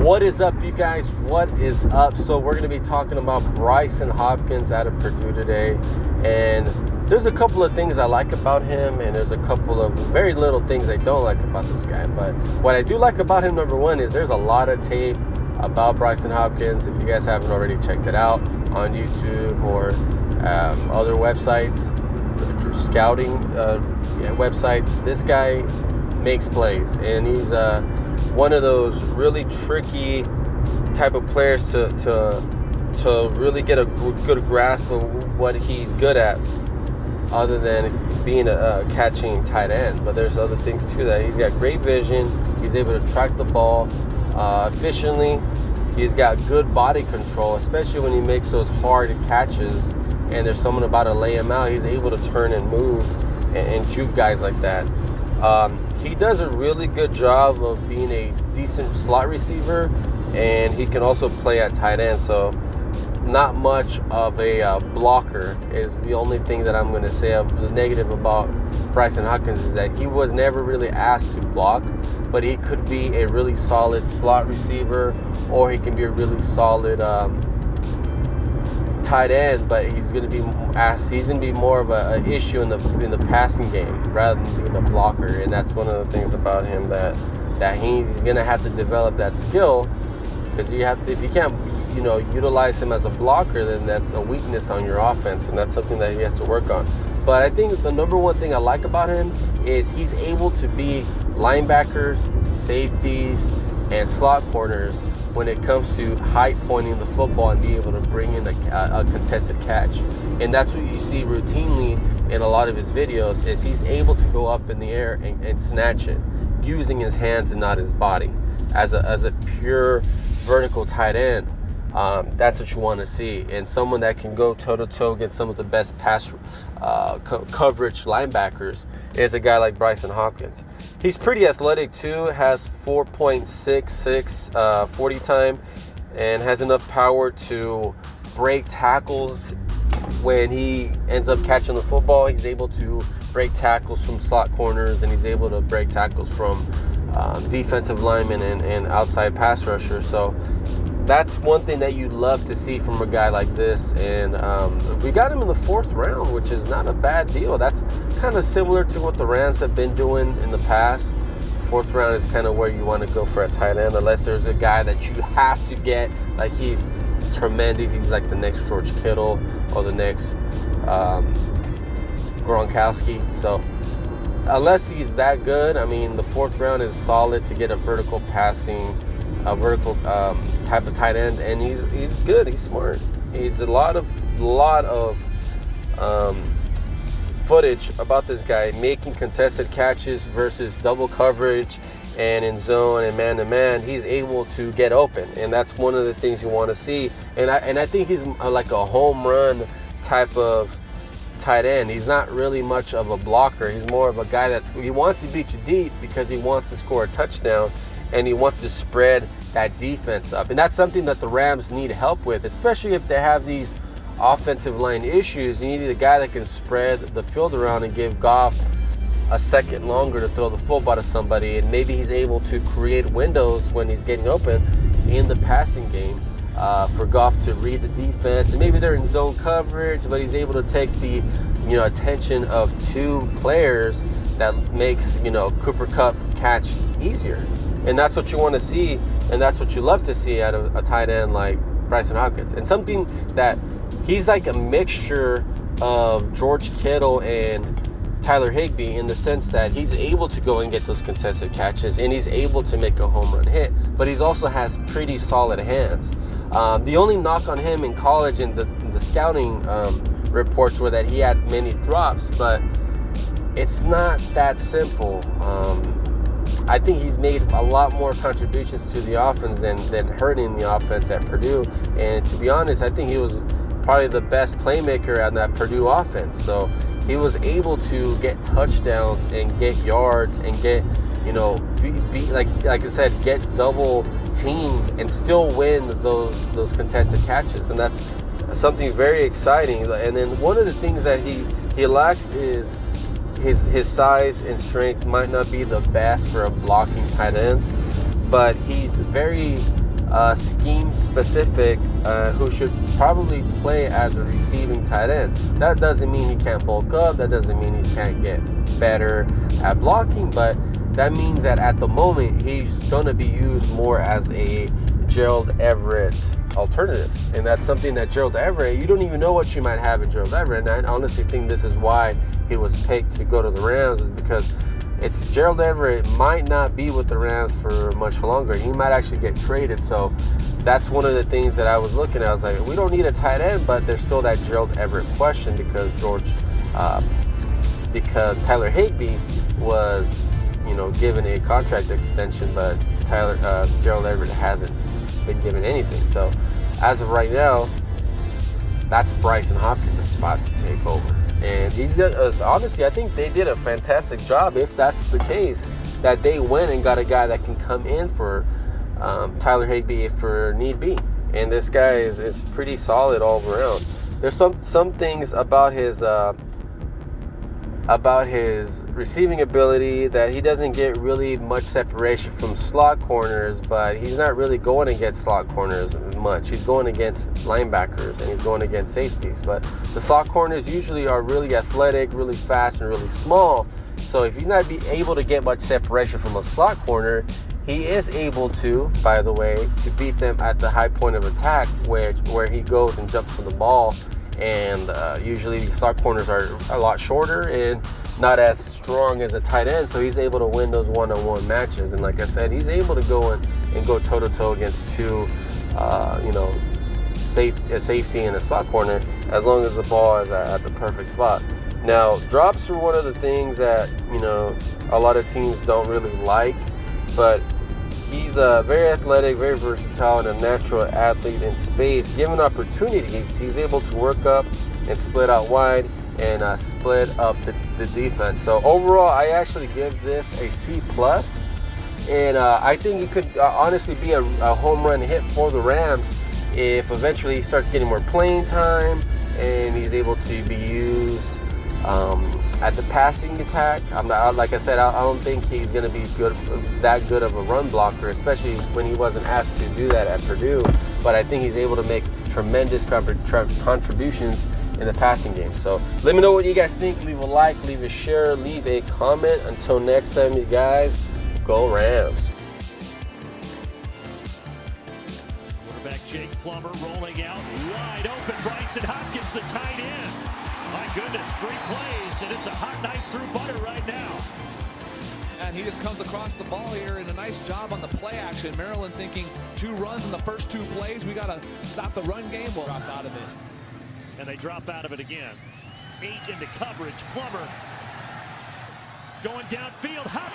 What is up, you guys? What is up? So we're going to be talking about Brycen Hopkins out of Purdue today, and there's a couple of things I like about him, and there's a couple of very little things I don't like about this guy. But what I do like about him, number one, is there's a lot of tape about Brycen Hopkins. If you guys haven't already checked it out on YouTube or other websites, scouting websites, this guy makes plays, and he's one of those really tricky type of players to really get a good grasp of what he's good at, other than being a catching tight end. But there's other things too, that he's got great vision. He's able to track the ball efficiently. He's got good body control, especially when he makes those hard catches and there's someone about to lay him out. He's able to turn and move and juke guys like that. He does a really good job of being a decent slot receiver, and he can also play at tight end. So not much of a blocker is the only thing that I'm going to say of the negative about Brycen Hopkins, is that he was never really asked to block, but he could be a really solid slot receiver, or he can be a really solid tight end, but he's going to be asked. He's going to be more of an issue in the passing game rather than being a blocker, and that's one of the things about him that he's going to have to develop that skill, because if you can't utilize him as a blocker, then that's a weakness on your offense, and that's something that he has to work on. But I think the number one thing I like about him is he's able to be linebackers, safeties, and slot corners when it comes to high pointing the football and be able to bring in a contested catch. And that's what you see routinely in a lot of his videos, is he's able to go up in the air and snatch it using his hands and not his body. As a pure vertical tight end, that's what you want to see. And someone that can go toe-to-toe against some of the best pass coverage linebackers is a guy like Brycen Hopkins. He's pretty athletic too, has 4.66 40 time, and has enough power to break tackles. When he ends up catching the football, he's able to break tackles from slot corners, and he's able to break tackles from defensive linemen and outside pass rushers. So that's one thing that you'd love to see from a guy like this. And we got him in the 4th round, which is not a bad deal. That's kind of similar to what the Rams have been doing in the past. 4th round is kind of where you want to go for a tight end, unless there's a guy that you have to get, like he's tremendous. He's like the next George Kittle or the next Gronkowski. So unless he's that good, I mean, the 4th round is solid to get a vertical type of tight end, and he's good. He's smart. He's a lot of footage about this guy making contested catches versus double coverage and in zone and man-to-man. He's able to get open, and that's one of the things you want to see. And I think he's like a home run type of tight end. He's not really much of a blocker. He's more of a guy he wants to beat you deep because he wants to score a touchdown, and he wants to spread that defense up. And that's something that the Rams need help with, especially if they have these offensive line issues. You need a guy that can spread the field around and give Goff a second longer to throw the football to somebody, and maybe he's able to create windows when he's getting open in the passing game for Goff to read the defense. And maybe they're in zone coverage, but he's able to take the attention of 2 players that makes Cooper Kupp catch easier. And that's what you want to see, and that's what you love to see out of a tight end like Brycen Hopkins. And something that he's like a mixture of George Kittle and Tyler Higbee, in the sense that he's able to go and get those contested catches, and he's able to make a home run hit, but he also has pretty solid hands. The only knock on him in college and the scouting reports were that he had many drops, but it's not that simple. I think he's made a lot more contributions to the offense than hurting the offense at Purdue. And to be honest, I think he was probably the best playmaker on that Purdue offense. So he was able to get touchdowns and get yards and get, like I said, get double teamed and still win those contested catches. And that's something very exciting. And then one of the things that he lacks is his size and strength might not be the best for a blocking tight end, but he's very scheme specific, who should probably play as a receiving tight end. That doesn't mean he can't bulk up. That doesn't mean he can't get better at blocking, but that means that at the moment he's going to be used more as a Gerald Everett alternative. And that's something that Gerald Everett, you don't even know what you might have in Gerald Everett. And I honestly think this is why he was picked to go to the Rams, is because it's Gerald Everett might not be with the Rams for much longer. He might actually get traded. So that's one of the things that I was looking at. I was like, we don't need a tight end, but there's still that Gerald Everett question because Tyler Higbee was, given a contract extension, but Gerald Everett hasn't been given anything. So as of right now, that's Brycen Hopkins' spot to take over. And he's honestly, I think they did a fantastic job, if that's the case, that they went and got a guy that can come in for Tyler Higbee if for need be. And this guy is pretty solid all around. There's some things about his receiving ability that he doesn't get really much separation from slot corners, but he's not really going against slot corners much. He's going against linebackers and he's going against safeties, but the slot corners usually are really athletic, really fast, and really small. So if he's not able to get much separation from a slot corner, he is able to, by the way, to beat them at the high point of attack where he goes and jumps for the ball. And usually these slot corners are a lot shorter and not as strong as a tight end, so he's able to win those one-on-one matches. And like I said, he's able to go in and go toe-to-toe against two, a safety and a slot corner, as long as the ball is at the perfect spot. Now, drops are one of the things that, a lot of teams don't really like, but he's very athletic, very versatile, and a natural athlete in space. Given opportunities, he's able to work up and split out wide and split up the defense. So overall, I actually give this a C+. And I think he could honestly be a home run hit for the Rams if eventually he starts getting more playing time and he's able to be used at the passing attack. Like I said, I don't think he's going to be that good of a run blocker, especially when he wasn't asked to do that at Purdue. But I think he's able to make tremendous contributions in the passing game. So let me know what you guys think. Leave a like, leave a share, leave a comment. Until next time, you guys, go Rams. Quarterback Jake Plummer rolling out wide open. Brycen Hopkins, the tight end. My goodness, 3 plays, and it's a hot knife through butter right now. And he just comes across the ball here, and a nice job on the play action. Maryland thinking 2 runs in the first 2 plays. We got to stop the run game. We'll drop out of it. And they drop out of it again. 8 into coverage. Plummer going downfield. Hopkins.